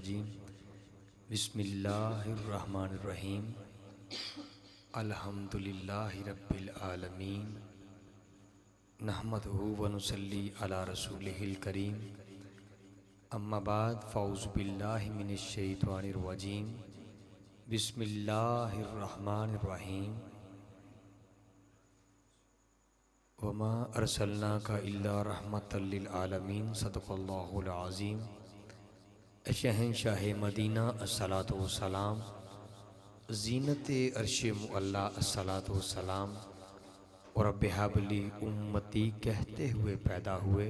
रजीम बिस्मिल्लाहिर्रहमानिर्रहीम अल्हम्दुलिल्लाहि रब्बिल आलमीन नहमदुहु व नुसल्ली अला रसूलिहिल करीम अम्मा बाद फ़ौज़ु बिल्लाहि मिनश शैतानिर रजीम बिस्मिल्लाहिर्रहमानिर्रहीम वमा अरसलनाका इल्ला रहमतल लिल आलमीन सदक़ल्लाहुल अज़ीम। शहंशाह मदीना अस्सलातु वस्सलाम, ज़ीनत अर्श मुअल्ला अस्सलातु वस्सलाम और रब्बि हबली उम्मती कहते हुए पैदा हुए।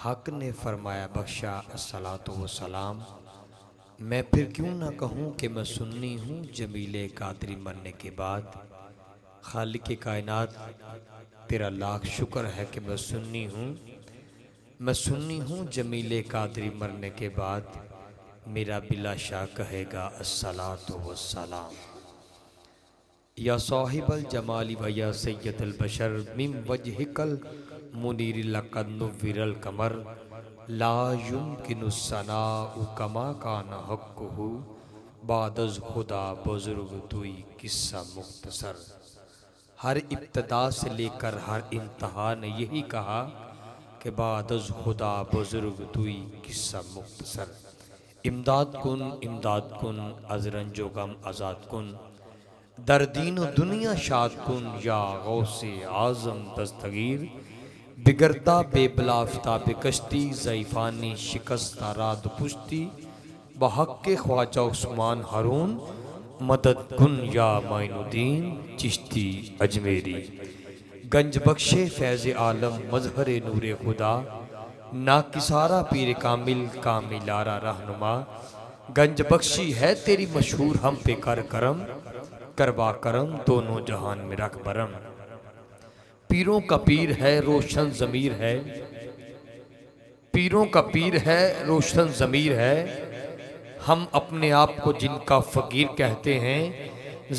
हक ने फरमाया बख्शा अस्सलातु वस्सलाम। मैं फिर क्यों ना कहूँ कि मैं सुन्नी हूँ जमीले कादरी मरने के बाद। खालिक कायनात तेरा लाख शुक्र है कि मैं सुन्नी हूँ जमीले कादरी मरने के बाद मेरा बिलाशा कहेगा अस्सलातु वस्सलाम। या साहिबल जमाली व या सय्यदल बशर मिन वजहिकल मुनीर लक़द नुव्विरल कमर ला युमकिनु सनाउ कमा कान हक़्क़ुहु बादज़ खुदा बुज़ुर्ग तुई किस्सा मुख्तसर। हर इब्तदा से लेकर हर इंतहा ने यही कहा कि बादज़ खुदा बुज़ुर्ग तुई किस्सा मुख्तसर। इमदाद कुन अज़रंजो गम आज़ाद कुन दर दीन दुनिया शाद कुन या गौसे आज़म दस्तगीर। बिगड़ता बेबलाफ्ता बेकश्ती ज़ईफ़ानी शिकस्ता राद पुश्ती बहक़्क़े ख्वाजा उस्मान हारून मदद कुन या माइनुद्दीन चिश्ती अजमेरी। गंज बख्शे फैज़ आलम मज़हर नूरे खुदा ना किसारा पीर कामिल कामिलारा रहनुमा। गंज बख्शी है तेरी मशहूर हम पे कर करम करवा करम दोनों जहान में रख बरम। पीरों का पीर है रोशन ज़मीर है, पीरों का पीर है रोशन ज़मीर है। हम अपने आप को जिनका फ़कीर कहते हैं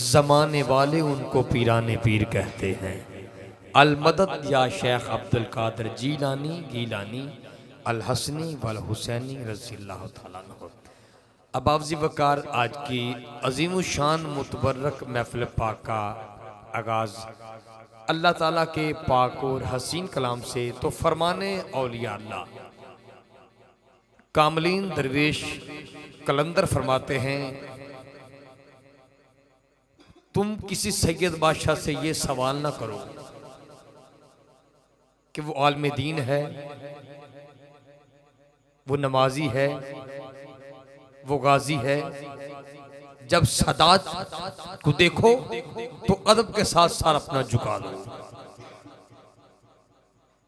ज़माने वाले उनको पीराने पीर कहते हैं। अलमदद या शेख अब्दुल कादिर जीलानी गीलानी अल हसनी वल हुसैनी रज़ियल्लाहु तआला अन्हु। अब आफ़ज़ी वकार आज की अज़ीमुशान मुतबर्रक महफ़िल पाक का आगाज़ अल्लाह ताला के पाक और हसीन कलाम से। तो फरमाने औलिया अल्लाह कामलीन दरवेश कलंदर फरमाते हैं, तुम किसी सैयद बादशाह से ये सवाल ना करो कि वो आलम दीन है, वो नमाजी है, वो गाजी है। जब सदात को देखो तो अदब के साथ साथ अपना झुका दो।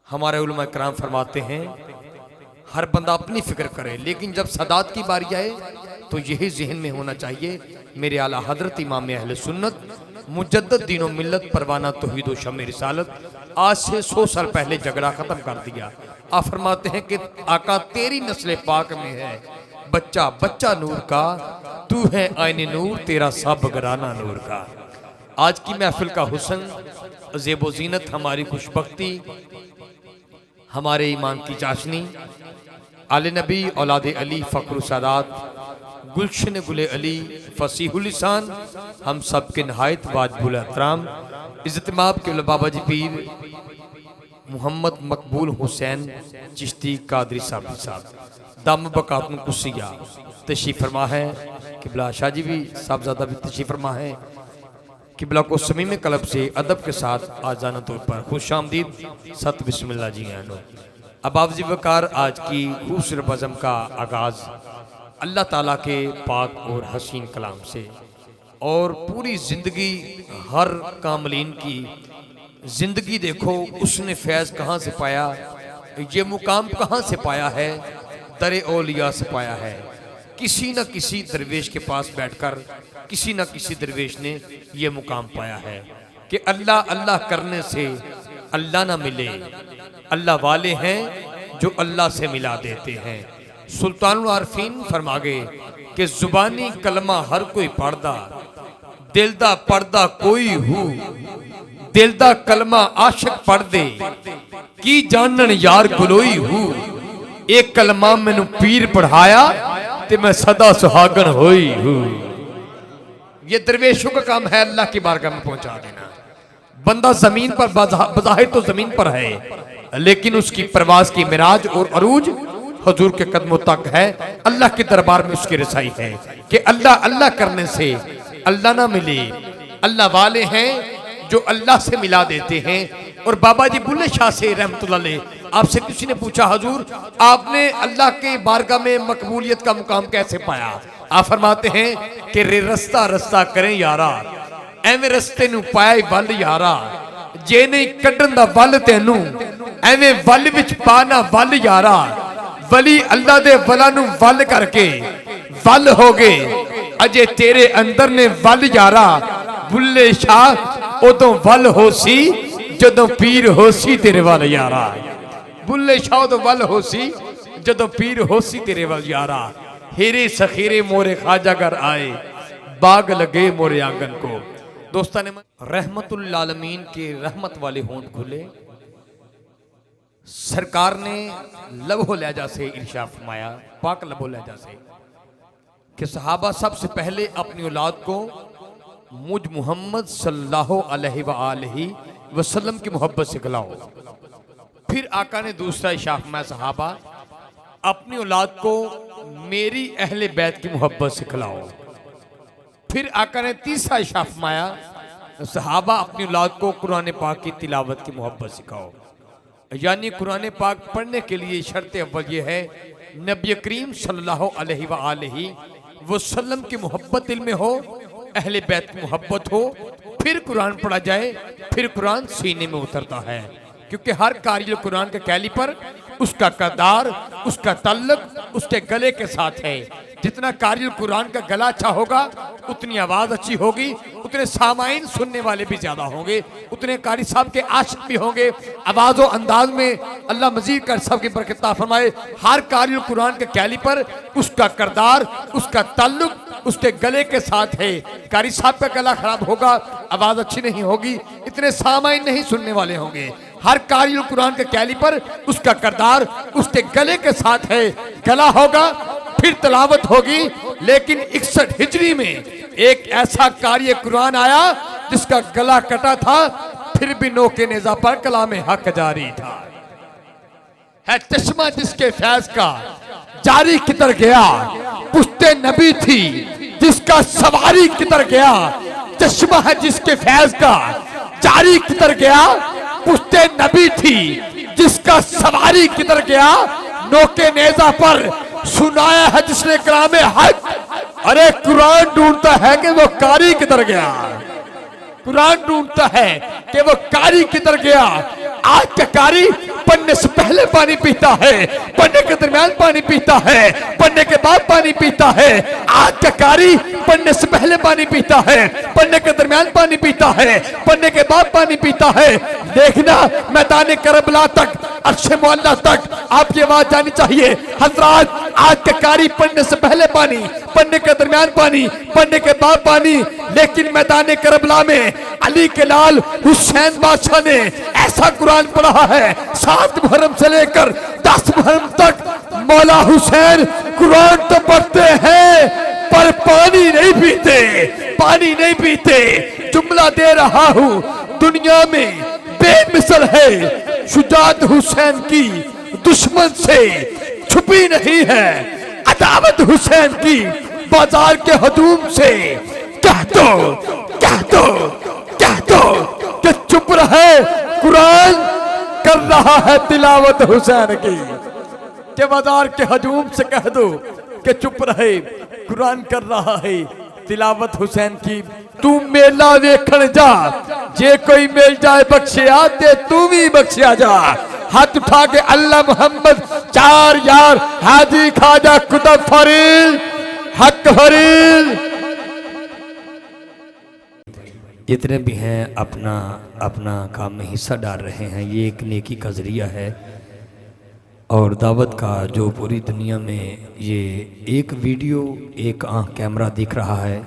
हमारे उलमा कराम फरमाते हैं हर बंदा अपनी फिक्र करे, लेकिन जब सदात की बारी आए तो यही जहन में होना चाहिए। मेरे आला हजरत इमाम अहले सुन्नत मुजद्दद दीनो मिल्लत परवाना तौहीद व शम्म रिसालत आज से 100 साल पहले झगड़ा खत्म कर दिया। आप फरमाते हैं कि आका तेरी नस्ल पाक में है बच्चा बच्चा नूर का, तू है आईने नूर तेरा सब घराना नूर का। आज की महफिल का हुस्न ज़ेबो ज़ीनत हमारी खुशबख्ती हमारे ईमान की चाशनी आले नबी औलाद अली फ़ख्र सादात गुलशन गुले अली फसीहुल लिसान हम सब के नहायत वाजिबुल एहतराम इज़्तिमाब के बाबा जी पीर मोहम्मद मकबूल हुसैन चिश्ती कादरी साहब दम बकातुन कुसिया तशरीफ़ फरमा है। किबला शाह जी भी साहबजादा भी तशरीफ़ फरमा है। किबला को समीम कलब से अदब के साथ आजाना तौर पर खुश आमदीद सत बिस्मिल्लाह जी आनो। अब आफ़ज़ी वकार आज की खूबसूरत बज़म का आगाज़ अल्लाह ताला के पाक और हसीन कलाम से। और पूरी ज़िंदगी हर कामलीन की ज़िंदगी देखो उसने फैज़ कहाँ से पाया, ये मुकाम कहाँ से पाया है, दरे औलिया से पाया है। किसी न किसी दरवेश के पास बैठकर किसी न किसी दरवेश ने ये मुकाम पाया है कि अल्लाह अल्लाह करने से अल्लाह ना मिले। अल्लाह वाले हैं जो अल्लाह से मिला देते हैं। सुल्तानुल आरफीन फरमा गए कि जुबानी कलमा हर कोई पढ़दा दिल दा पढ़दा कोई हु दिल दा कलमा आशिक पढ़ दे की जानन यार गुलोई हूँ। एक कलमा मैनू पीर पढ़ाया ते ते मैं सदा सुहागन होई हूँ। ये दरवेशों का काम है अल्लाह की बारगाह में पहुंचा देना। बंदा जमीन पर बज़ाहिर तो जमीन पर है, लेकिन उसकी प्रवास की मिराज और अरूज हुजूर के कदमों तक है। अल्लाह के दरबार में उसकी रसाई है कि अल्लाह अल्लाह करने से अल्लाह ना मिले। अल्लाह वाले हैं जो अल्लाह से मिला देते हैं। और बाबा जी बुल्ले शाह से रहमतुल्लाह अलैह, आपसे किसी ने पूछा हुजूर आपने अल्लाह के बारगाह में मकबूलियत का मुकाम कैसे पाया? आप फरमाते हैं कि रे रस्ता रस्ता करें यारा, एवें रस्ते नू पाया वल यारा, जे नहीं कड्डन दा वल तेनू एवें वल विच पाना वल यारा। वली अल्लाह दे वला नू वल करके वल हो गए, अजे तेरे अंदर ने वल यारा। बुल्ले शाह उदों वल हो सी जदों पीर हो सी तेरे वल यारा। बुल्ले शाह उदों वल हो सी जदों पीर हो सी तेरे वल यारा। हेरे सखीरे मोरे खाजा घर आए, बाग लगे मोरे आंगन को। दोस्तान रहमतुल आलमीन के रहमत वाले होंठ खुले। सरकार ने लबो लहजा से इरशाद फरमाया, पाक लबो लहजा से, कि सहाबा सबसे पहले अपनी औलाद को मुझ मोहम्मद सल्लल्लाहु अलैहि वसल्लम की मोहब्बत से खिलाओ। फिर आका ने दूसरा इरशाद फरमाया, सहाबा अपनी औलाद को मेरी अहले बैत की मोहब्बत से खिलाओ। फिर आका ने तीसरा इरशाद फरमाया, सहाबा अपनी औलाद को कुरान पाक की तिलावत की मोहब्बत सिखाओ। यानी कुरान पाक पढ़ने के लिए शर्त अव्वल ये है नबी करीम सल्लल्लाहु अलैहि वसल्लम की मोहब्बत दिल में हो, अहले बैत की मोहब्बत हो, फिर कुरान पढ़ा जाए, फिर कुरान सीने में उतरता है। क्योंकि हर कारिल कुरान के कैलिपर उसका किरदार, उसका तल्लुक उसके गले के साथ है। जितना कारिल कुरान का गला अच्छा होगा उतनी आवाज अच्छी होगी, उतने सामाइन सुनने वाले भी ज्यादा होंगे, उतने कारी साहब के आशिक भी होंगे। आवाज और अंदाज में अल्लाह मजीद कर सबकी बरकत फरमाए। हर कारिल कुरान के कैलिपर उसका किरदार, उसका ताल्लुक उसके गले के साथ है। कारी साहब का गला खराब होगा, आवाज अच्छी नहीं होगी, इतने सामाइन नहीं सुनने वाले होंगे। हर कारिल कुरान के कैलिपर उसका किरदार उसके गले के साथ है। गला होगा फिर तलावत होगी। लेकिन 61 हिजरी में एक ऐसा कार्य कुरान आया जिसका गला कटा था, फिर भी नोके नेजा पर कलाम हक जारी था। है चश्मा जिसके फैज का जारी किधर गया, पुश्ते नबी थी जिसका सवारी किधर गया। चश्मा है जिसके फैज का जारी किधर गया, पुश्ते नबी थी जिसका सवारी किधर गया। नोके नेजा पर सुनाया है जिसने कलाम हक। अरे कुरान ढूंढता है कि वो कारी किधर गया, कुरान ढूंढता है कि वो कारी किधर गया। आज का कारी पढ़ने से पहले पानी पीता है, पढ़ने के दरमियान पानी पीता है, पढ़ने के बाद पानी पीता है। आज का कारी पढ़ने से पहले पानी पीता है, पढ़ने के दरमियान पानी पीता है, पढ़ने के बाद पानी पीता है। देखना मैदान करबला तक, अर्शे मुअल्ला तक आपकी आवाज जानी चाहिए। हजरात आज का कारी पढ़ने से पहले पानी, पढ़ने के दरमियान पानी, पढ़ने के बाद पानी। लेकिन मैदान करबला में अली के लाल हुसैन बादशाह ने ऐसा कुरान पढ़ा है, 7 मुहर्रम से लेकर 10 मुहर्रम तक मौला हुसैन कुरान तो पढ़ते हैं पर पानी नहीं पीते, पानी नहीं पीते। जुमला दे रहा हूं, दुनिया में बेमिसल है शुजात हुसैन की, दुश्मन से छुपी नहीं है अदावत हुसैन की, बाजार के हजूम से। कह दो कह दो कह दो कि चुप रहे, कुरान कर रहा है तिलावत हुसैन की। के बाजार के हजूम से कह दो कि चुप रहे, कुरान कर रहा है तिलावत हुसैन की। तू मेला वेखण जा, जे कोई मिल जाए बख्शिया ते तू भी बख्शिया जा। हाथ उठा के अल्लाह मोहम्मद 4 यार हाजी खाजा कुतुब फरीद हक फरीद। जितने भी हैं अपना अपना काम में हिस्सा डाल रहे हैं, ये एक नेकी का ज़रिया है। और दावत का जो पूरी दुनिया में ये एक वीडियो एक आँख कैमरा दिख रहा है,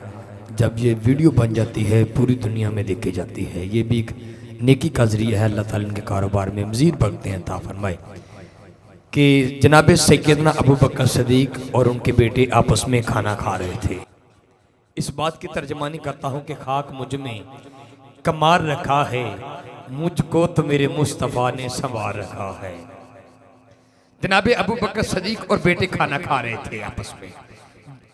जब ये वीडियो बन जाती है पूरी दुनिया में देखी जाती है। ये भी एक नेकी का ज़रिया है। अल्लाह ताला इनके कारोबार में मज़ीद बरकतें अता फरमाए। कि जनाब सैयदना अबू बकर सदीक और उनके बेटे आपस में खाना खा रहे थे। इस बात की तर्जमानी करता हूँ कि खाक मुझ में कमार रखा है, मुझको तो मेरे मुस्तफ़ा ने संवार रखा है। जनाब अबू बकर सदीक और बेटे खाना खा रहे थे आपस में।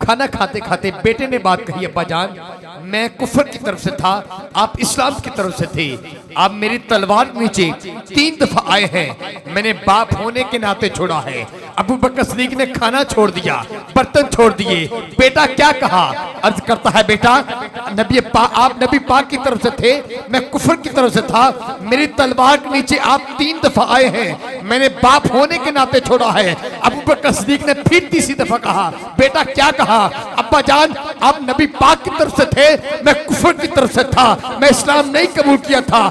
खाना खाते खाते बेटे ने बात कही, अब्बा जान मैं कुफर की तरफ से था, आप इस्लाम की तरफ से थे, आप मेरी तलवार नीचे 3 दफा आए हैं, मैंने बाप होने के नाते छोड़ा है। अबू बकर सदीक ने खाना छोड़ दिया, बर्तन छोड़ दिए। बेटा क्या कहा? अर्ज करता है, बेटा आप नबी पाक की तरफ से थे, मैं कुफर की तरफ से था, मेरी तलवार के नीचे आप 3 दफा आए हैं, मैंने बाप होने के नाते छोड़ा है। अबू बकर सदीक ने फिर तीसरी दफा कहा, बेटा क्या कहा? अब्बा जान आप नबी पाक की तरफ से थे, मैं कुफर की तरफ से था, मैं इस्लाम नहीं कबूल किया था।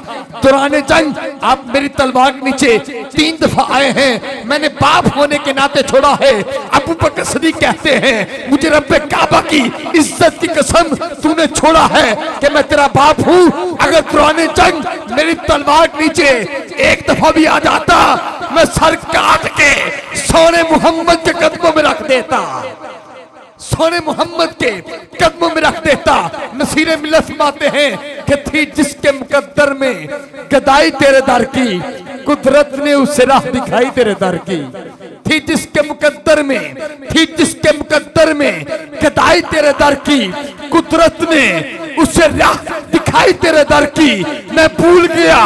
दौरान जंग आप मेरी तलवार के नीचे 3 दफा आए हैं, मैंने बाप होने के नाते छोड़ा है। अबू बकर सदीक कहते हैं, मुझे रब्बे काबा की इज्जत की कसम तूने छोड़ा है कि मैं तेरा बाप हूँ। अगर दौरान जंग मेरी तलवार के नीचे 1 दफा भी आ जाता, मैं सर काट के सोने मोहम्मद के कदमों में रख देता, सोने मोहम्मद के कदमों में रख देता। नसीरे मिलत फरमाते हैं कि थी जिसके मुकद्दर में गदाई तेरे दर की, कुदरत ने उसे राह दिखाई तेरे दर की। थी जिसके मुकद्दर में, थी जिसके मुकद्दर में गदाई तेरे दर की, कुदरत ने उसे राह दिखाई तेरे दर की। मैं भूल गया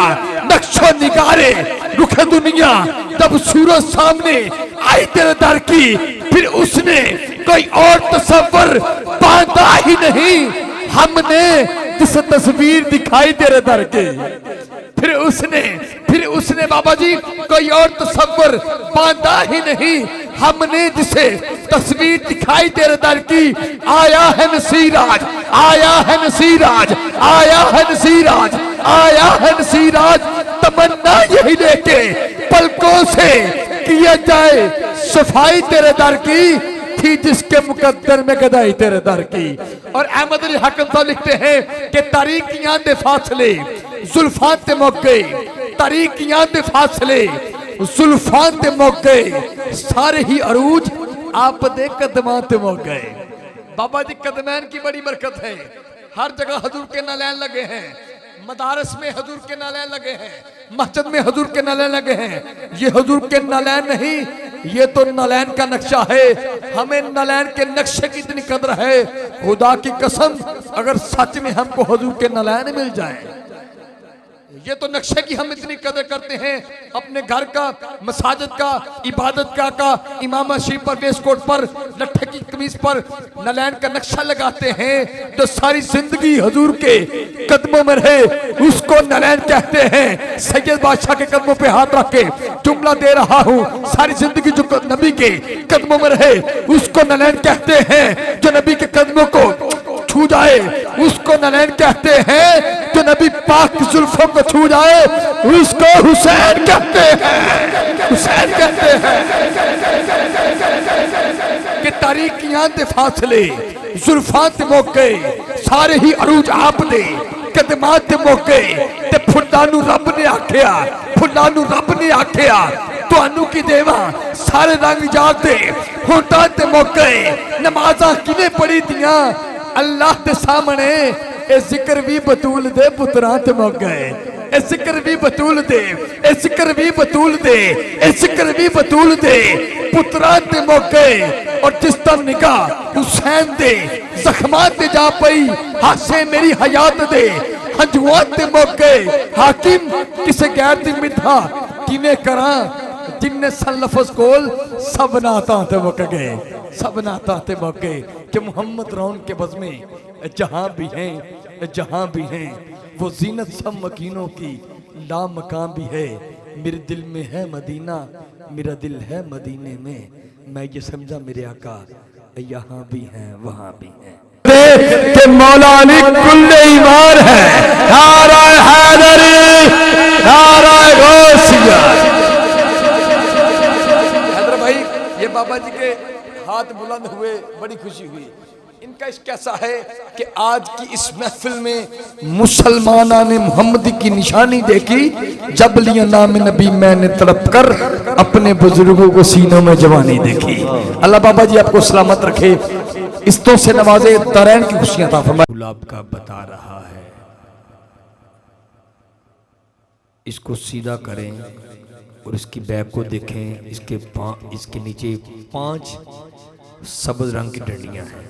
नक्शो निगारे रुखे दुनिया, जब सूरज सामने आई तेरे दर की, फिर उसने कोई और तस्वर बांधा ही नहीं, हमने जिस तस्वीर दिखाई तेरे दर के। फिर उसने बाबा जी कोई और तस्वर बांधा ही नहीं, हमने जिसे तस्वीर दिखाई तेरे दर की। आया है नसीराज, आया है नसीराज, आया है नसीराज, आया है नसीराज, तमन्ना यही लेके पलकों से किया जाए सफाई तेरे दर की। थी जिसके मुकद्दर में गदाई तेरे दर की। और अहमद अली हकम साहब लिखते हैं कि तारीकियां दे फासले जुल्फान ते मौके, तारीकियां दे फासले जुल्फान ते मौके, सारे ही अरूज आप दे कदमां ते मौके। बाबा जी कदमैन की बड़ी बरकत है, हर जगह हजूर के नालैन लगे हैं, मदारस में हजूर के नालैन लगे हैं, मस्जिद में हजूर के नालैन लगे हैं। ये हजूर के नालैन नहीं, ये तो नालैन का नक्शा है। हमें नालैन के नक्शे की इतनी कदर है, खुदा की कसम अगर सच में हमको हजूर के नालैन मिल जाए, ये तो नक्शे की हम इतनी कदर करते हैं। अपने घर का, मसाजिद का, इबादत का इमाम मस्जिद पर, वेस्टकोट पर, लट्ठे की कमीज पर नालैन का नक्शा लगाते हैं। जो सारी जिंदगी हजूर के कदमों में रहे उसको नालैन कहते हैं। सैयद बादशाह के कदमों पे हाथ रख के जुमला दे रहा हूँ, सारी जिंदगी जो नबी के कदमों में रहे उसको नालैन कहते हैं। जो नबी के कदमों को छू जाए उसको नालैन कहते हैं। जो नबी पाक की जुल्फों को छू जाए उसको हुसैन कहते हैं, हुसैन कहते हैं। कि तारीकियां दे फासले जुल्फां ते मौके, सारे ही अरूज आप दे कदमां ते मौके। ते फुल्लां नू रब ने आख्या, फुल्लां नू रब ने आख्या तुहानू की देवा सारे रंग जाते होटां ते मौके। नमाज़ां किने पढ़ी दियां अल्लाह के सामने, ए जिक्र भी बतूल दे पुत्रां ते मौके। ए जिक्र भी बतूल दे, ए जिक्र भी बतूल दे, ए जिक्र भी बतूल दे पुत्रां ते मौके। और जिस तरह निगाह हुसैन दे जख्मां ते जा पई, हासे मेरी हयात दे हंजुआं ते मौके। हाकिम किसे गैर दी मिठा किवें करां, जिन्ने सन लफज कोल सब नातां ते मुक गए, सब नातां ते मुक गए। कि मोहम्मद रौन के बज़्मे जहां भी हैं, जहां भी हैं वो जीनत सब मकीनों की लामकान भी है। मेरे दिल में है मदीना, मेरा दिल है मदीने में। मैं ये समझा मेरे आका यहाँ भी हैं वहाँ भी हैं। कि मौला अली कुल्ले ईमान है। नारा हैदरी, नारा गौसिया। हैदर भाई, ये बाबा जी के हाथ बुलंद हुए, बड़ी खुशी हुई। इनका इश्क कैसा है कि आज की इस महफिल में मुसलमाना ने मोहम्मदी की निशानी देखी, जब लिया नाम नबी मैंने तड़प कर अपने बुजुर्गों को सीनों में जवानी देखी। अल्लाह बाबा जी आपको सलामत रखे, इस्तों से नवाजे, तरैन की खुशियां अता फरमाए। गुलाब का बता रहा है, इसको सीधा करें और इसकी बैक को देखें। इसके नीचे 5 सब्ज रंग की डंडियां हैं।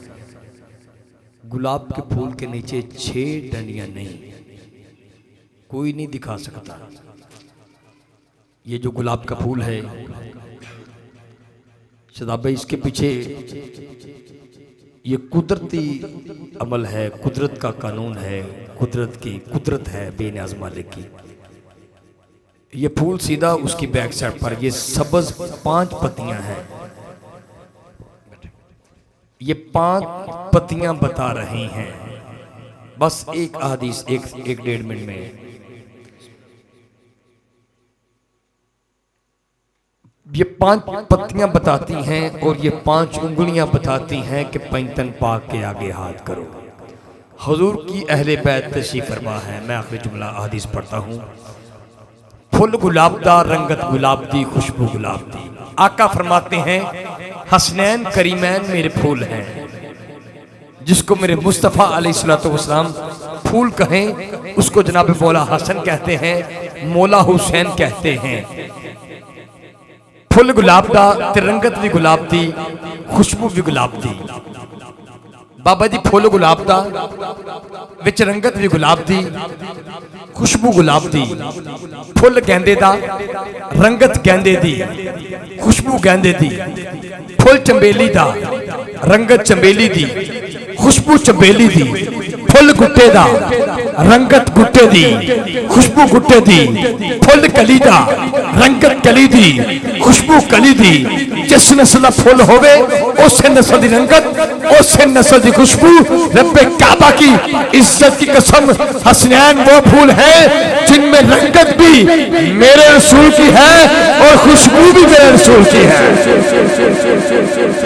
गुलाब के फूल के नीचे 6 डंडियां नहीं, कोई नहीं दिखा सकता। ये जो गुलाब का फूल है शदाब भाई, इसके पीछे ये कुदरती अमल है, कुदरत का कानून है, कुदरत है बेनियाज मालिक की। ये फूल सीधा उसकी बैक साइड पर, ये सब्ज 5 पत्तियां हैं। ये 5 पत्तियां बता रही हैं। बस एक हदीस, एक 1.5 मिनट में ये 5 पत्तियां बताती हैं और ये 5 उंगलियां बताती हैं कि पैंतन पाक के आगे हाथ करो। हुजूर की अहले बैत तशरीफ फरमा है। मैं आखिरी जुमला हदीस पढ़ता हूँ। फुल गुलाबदा रंगत गुलाब दी, खुशबू गुलाब दी। आका फरमाते हैं हसनैन करीमैन मेरे फूल हैं। जिसको मेरे मुस्तफ़ा अलैहिस्सलातु वस्सलाम फूल कहें उसको जनाब मौला हसन कहते हैं, मौला हुसैन कहते हैं। फुल गुलाब दा ते रंगत भी गुलाब दी, खुशबू भी गुलाब दी। बाबा जी फुल गुलाब दा विच रंगत भी गुलाब दी, खुशबू गुलाब दी। फुल गेंदे दा, रंगत गेंदे दी, खुशबू गेंदे दी। फुल चंबेली दा, रंगत चंबेली दी, खुशबू चंबेली दी। फुल गुट्टे दा, रंगत गुट्टे दी, खुशबू गुट्टे दी। फुल कली दा, रंगत कली दी, खुशबू कली दी। जिस नस्ल दा फुल होवे उस नस्ल दी रंगत, उस नस्ल दी खुशबू। रब्बे काबा की इज्जत की कसम, हसनैन वो फूल है जिनमें रंगत भी मेरे रसूल की है और खुशबू भी मेरे रसूल की है।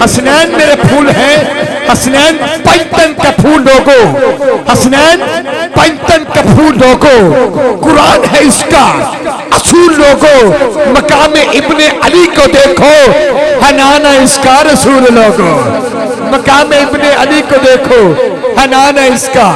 हसनैन मेरे फूल हैं। हसनैन पैंतन का फूल लोगो, हसनैन पैंतन का फूल लोगो। कुरान है इसका असूल लोगो। मकामे इब्ने अली को देखो, हनाना इसका रसूल लोगो। मकामे इब्ने अली को देखो, हनाना इसका